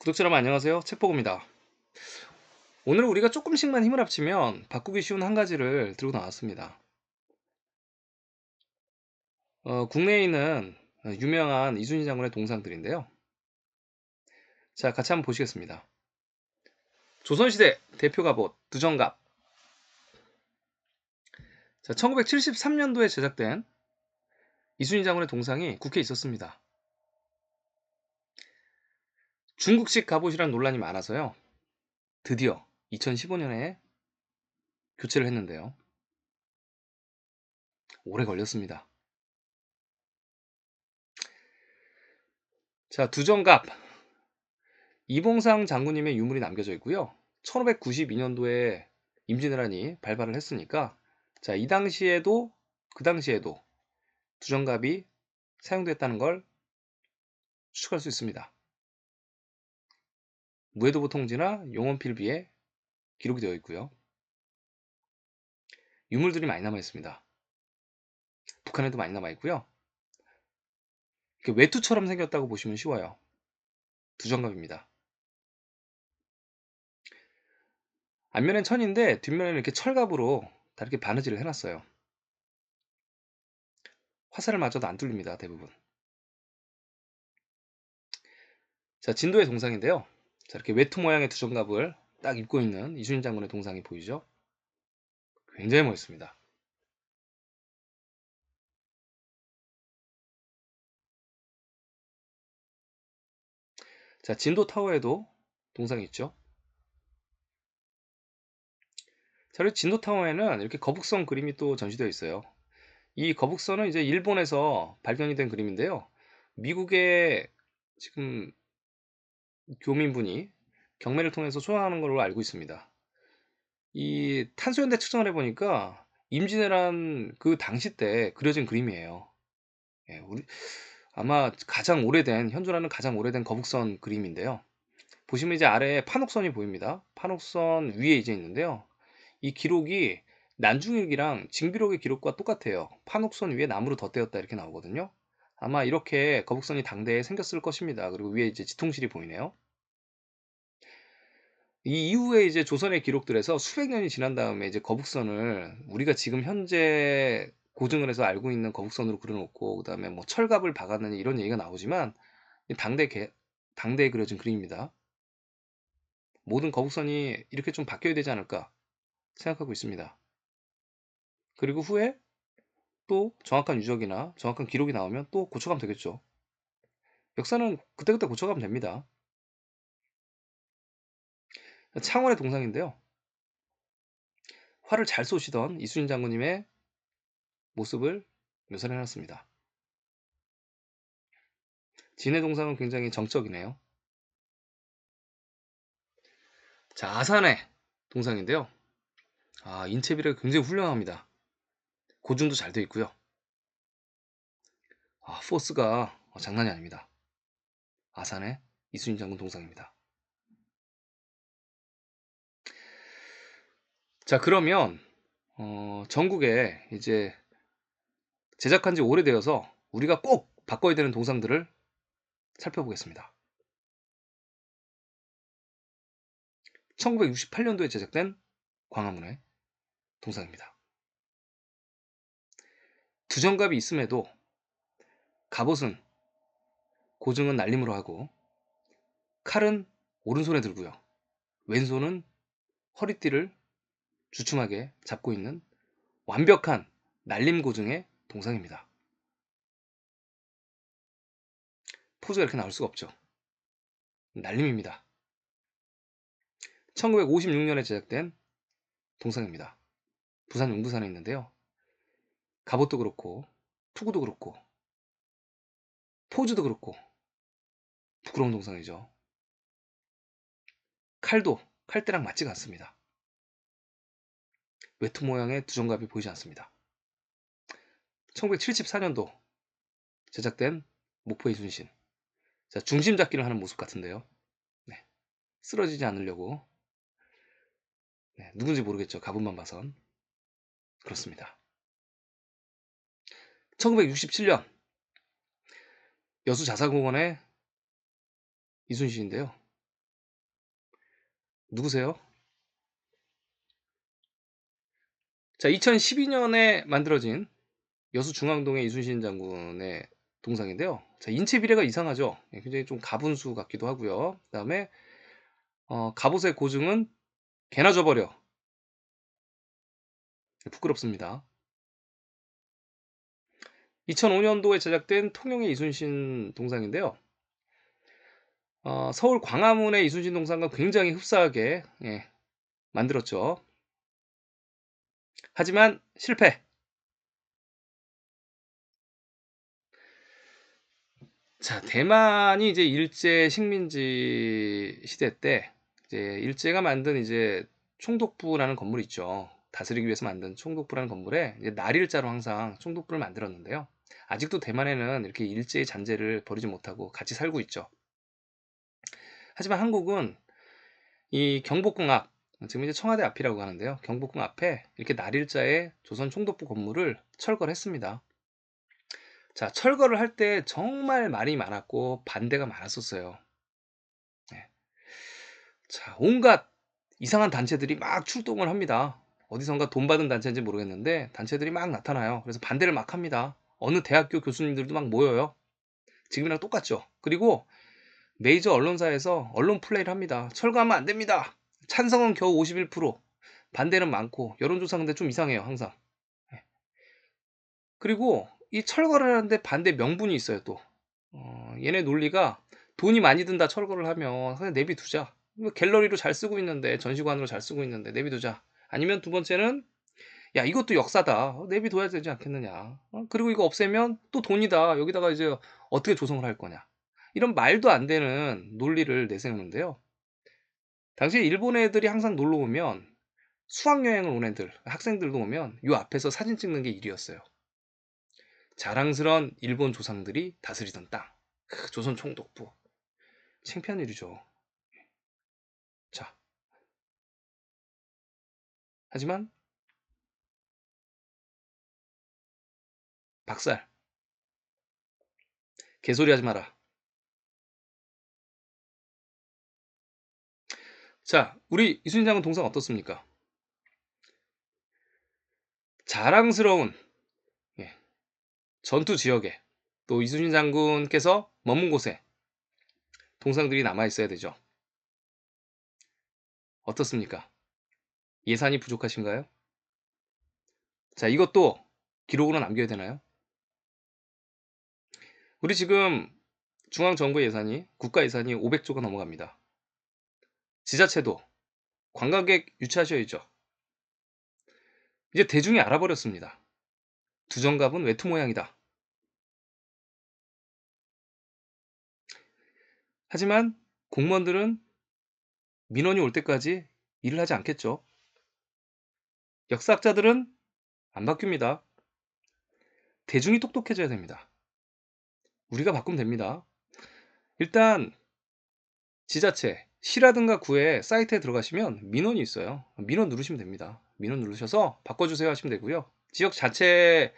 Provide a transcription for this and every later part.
구독자 여러분 안녕하세요. 책보고입니다. 오늘 우리가 조금씩만 힘을 합치면 바꾸기 쉬운 한 가지를 들고 나왔습니다. 국내에 있는 유명한 이순신 장군의 동상들인데요. 자, 같이 한번 보시겠습니다. 조선시대 대표 갑옷 두정갑. 자, 1973년도에 제작된 이순신 장군의 동상이 국회에 있었습니다. 중국식 갑옷이란 논란이 많아서요. 드디어 2015년에 교체를 했는데요. 오래 걸렸습니다. 자, 두정갑. 이봉상 장군님의 유물이 남겨져 있고요. 1592년도에 임진왜란이 발발을 했으니까 자, 이 당시에도 그 당시에도 두정갑이 사용됐다는 걸 추측할 수 있습니다. 무해도보 통지나 용원필비에 기록이 되어 있고요. 유물들이 많이 남아 있습니다. 북한에도 많이 남아 있고요. 이렇게 외투처럼 생겼다고 보시면 쉬워요. 두정갑입니다. 앞면엔 천인데 뒷면에는 이렇게 철갑으로 다 이렇게 바느질을 해놨어요. 화살을 맞아도 안 뚫립니다. 대부분. 자, 진도의 동상인데요. 자, 이렇게 외투 모양의 두정갑을 딱 입고 있는 이순신 장군의 동상이 보이죠? 굉장히 멋있습니다. 자, 진도 타워에도 동상이 있죠. 자, 그리고 진도 타워에는 이렇게 거북선 그림이 또 전시되어 있어요. 이 거북선은 이제 일본에서 발견이 된 그림인데요. 미국의 지금 교민분이 경매를 통해서 소환하는 걸로 알고 있습니다. 이 탄소연대 측정을 해보니까 임진왜란 그 당시 때 그려진 그림이에요. 예, 아마 가장 오래된, 현존하는 가장 오래된 거북선 그림인데요. 보시면 이제 아래에 판옥선이 보입니다. 판옥선 위에 이제 있는데요. 이 기록이 난중일기랑 징비록의 기록과 똑같아요. 판옥선 위에 나무로 덧대었다 이렇게 나오거든요. 아마 이렇게 거북선이 당대에 생겼을 것입니다. 그리고 위에 이제 지통실이 보이네요. 이 이후에 이제 조선의 기록들에서 수백 년이 지난 다음에 이제 거북선을 우리가 지금 현재 고증을 해서 알고 있는 거북선으로 그려놓고 그다음에 뭐 철갑을 박았느니 이런 얘기가 나오지만 당대에 그려진 그림입니다. 모든 거북선이 이렇게 좀 바뀌어야 되지 않을까 생각하고 있습니다. 그리고 후에 또 정확한 유적이나 정확한 기록이 나오면 또 고쳐가면 되겠죠. 역사는 그때그때 고쳐가면 됩니다. 창원의 동상인데요. 활을 잘 쏘시던 이순신 장군님의 모습을 묘사를 해놨습니다. 진해 동상은 굉장히 정적이네요. 자, 아산의 동상인데요. 인체 비례가 굉장히 훌륭합니다. 고증도 잘 되어 있고요. 포스가 장난이 아닙니다. 아산의 이순신 장군 동상입니다. 자, 그러면 전국에 이제 제작한 지 오래되어서 우리가 꼭 바꿔야 되는 동상들을 살펴보겠습니다. 1968년도에 제작된 광화문의 동상입니다. 두정갑이 있음에도 갑옷은 고증은 날림으로 하고 칼은 오른손에 들고요. 왼손은 허리띠를 주춤하게 잡고 있는 완벽한 날림 고증의 동상입니다. 포즈가 이렇게 나올 수가 없죠. 날림입니다. 1956년에 제작된 동상입니다. 부산 용두산에 있는데요. 갑옷도 그렇고 투구도 그렇고 포즈도 그렇고 부끄러운 동상이죠. 칼도 칼대랑 맞지가 않습니다. 외투 모양의 두정갑이 보이지 않습니다. 1974년도 제작된 목포의 이순신. 자, 중심 잡기를 하는 모습 같은데요. 네, 쓰러지지 않으려고. 네, 누군지 모르겠죠. 갑옷만 봐선. 그렇습니다. 1967년 여수 자사공원의 이순신인데요. 누구세요? 자, 2012년에 만들어진 여수 중앙동의 이순신 장군의 동상인데요. 자, 인체 비례가 이상하죠. 예, 굉장히 좀 가분수 같기도 하고요. 그다음에 갑옷의 고증은 개나 줘버려. 부끄럽습니다. 2005년도에 제작된 통영의 이순신 동상인데요. 서울 광화문의 이순신 동상과 굉장히 흡사하게 예, 만들었죠. 하지만 실패. 자, 대만이 이제 일제 식민지 시대 때 이제 일제가 만든 이제 총독부라는 건물이 있죠. 다스리기 위해서 만든 총독부라는 건물에 이제 날일자로 항상 총독부를 만들었는데요. 아직도 대만에는 이렇게 일제의 잔재를 버리지 못하고 같이 살고 있죠. 하지만 한국은 이 경복궁 앞, 지금 이제 청와대 앞이라고 하는데요. 경복궁 앞에 이렇게 날일자의 조선 총독부 건물을 철거를 했습니다. 자, 철거를 할 때 정말 말이 많았고 반대가 많았었어요. 네. 자, 온갖 이상한 단체들이 막 출동을 합니다. 어디선가 돈 받은 단체인지 모르겠는데 단체들이 막 나타나요. 그래서 반대를 막 합니다. 어느 대학교 교수님들도 막 모여요. 지금이랑 똑같죠. 그리고 메이저 언론사에서 언론 플레이를 합니다. 철거하면 안 됩니다. 찬성은 겨우 51%, 반대는 많고 여론조사 근데 좀 이상해요, 항상. 예. 그리고 이 철거를 하는데 반대 명분이 있어요, 또. 얘네 논리가 돈이 많이 든다 철거를 하면 그냥 내비두자. 이거 갤러리로 잘 쓰고 있는데, 전시관으로 잘 쓰고 있는데 내비두자. 아니면 두 번째는 야, 이것도 역사다. 내비둬야 되지 않겠느냐. 그리고 이거 없애면 또 돈이다. 여기다가 이제 어떻게 조성을 할 거냐. 이런 말도 안 되는 논리를 내세우는데요. 당시에 일본 애들이 항상 놀러 오면 수학여행을 온 애들, 학생들도 오면 요 앞에서 사진 찍는 게 일이었어요. 자랑스런 일본 조상들이 다스리던 땅. 조선 총독부. 창피한 일이죠. 자, 하지만 박살. 개소리 하지 마라. 자, 우리 이순신 장군 동상 어떻습니까? 자랑스러운 예, 전투 지역에 또 이순신 장군께서 머문 곳에 동상들이 남아 있어야 되죠. 어떻습니까? 예산이 부족하신가요? 자, 이것도 기록으로 남겨야 되나요? 우리 지금 중앙정부 예산이 국가 예산이 500조가 넘어갑니다. 지자체도 관광객 유치하셔야죠. 이제 대중이 알아버렸습니다. 두정갑은 외투 모양이다. 하지만 공무원들은 민원이 올 때까지 일을 하지 않겠죠. 역사학자들은 안 바뀝니다. 대중이 똑똑해져야 됩니다. 우리가 바꾸면 됩니다. 일단 지자체, 시라든가 구에 사이트에 들어가시면 민원이 있어요. 민원 누르시면 됩니다. 민원 누르셔서 바꿔주세요 하시면 되고요. 지역 자체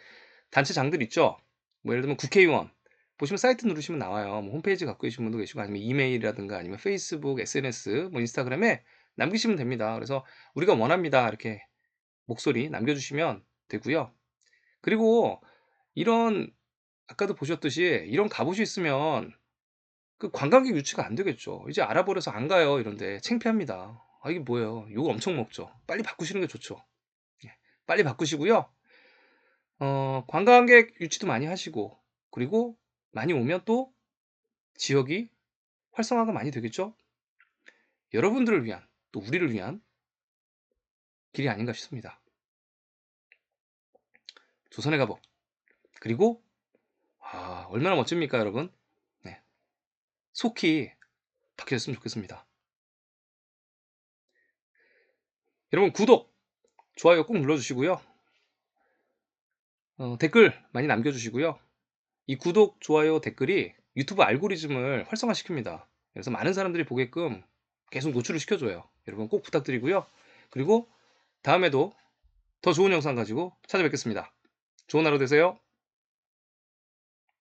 단체장들 있죠. 뭐 예를 들면 국회의원 보시면 사이트 누르시면 나와요. 뭐 홈페이지 갖고 계신 분도 계시고 아니면 이메일이라든가 아니면 페이스북, SNS, 뭐 인스타그램에 남기시면 됩니다. 그래서 우리가 원합니다. 이렇게 목소리 남겨주시면 되고요. 그리고 이런 아까도 보셨듯이 이런 갑옷이 있으면 그 관광객 유치가 안 되겠죠. 이제 알아버려서 안 가요. 이런데 창피합니다. 아, 이게 뭐예요? 욕 엄청 먹죠. 빨리 바꾸시는 게 좋죠. 예. 빨리 바꾸시고요. 관광객 유치도 많이 하시고 그리고 많이 오면 또 지역이 활성화가 많이 되겠죠. 여러분들을 위한 또 우리를 위한 길이 아닌가 싶습니다. 조선의 갑옷 그리고 얼마나 멋집니까 여러분. 네. 속히 바뀌었으면 좋겠습니다. 여러분 구독 좋아요 꼭 눌러주시고요. 댓글 많이 남겨주시고요. 이 구독, 좋아요, 댓글이 유튜브 알고리즘을 활성화시킵니다. 그래서 많은 사람들이 보게끔 계속 노출을 시켜줘요. 여러분 꼭 부탁드리고요. 그리고 다음에도 더 좋은 영상 가지고 찾아뵙겠습니다. 좋은 하루 되세요.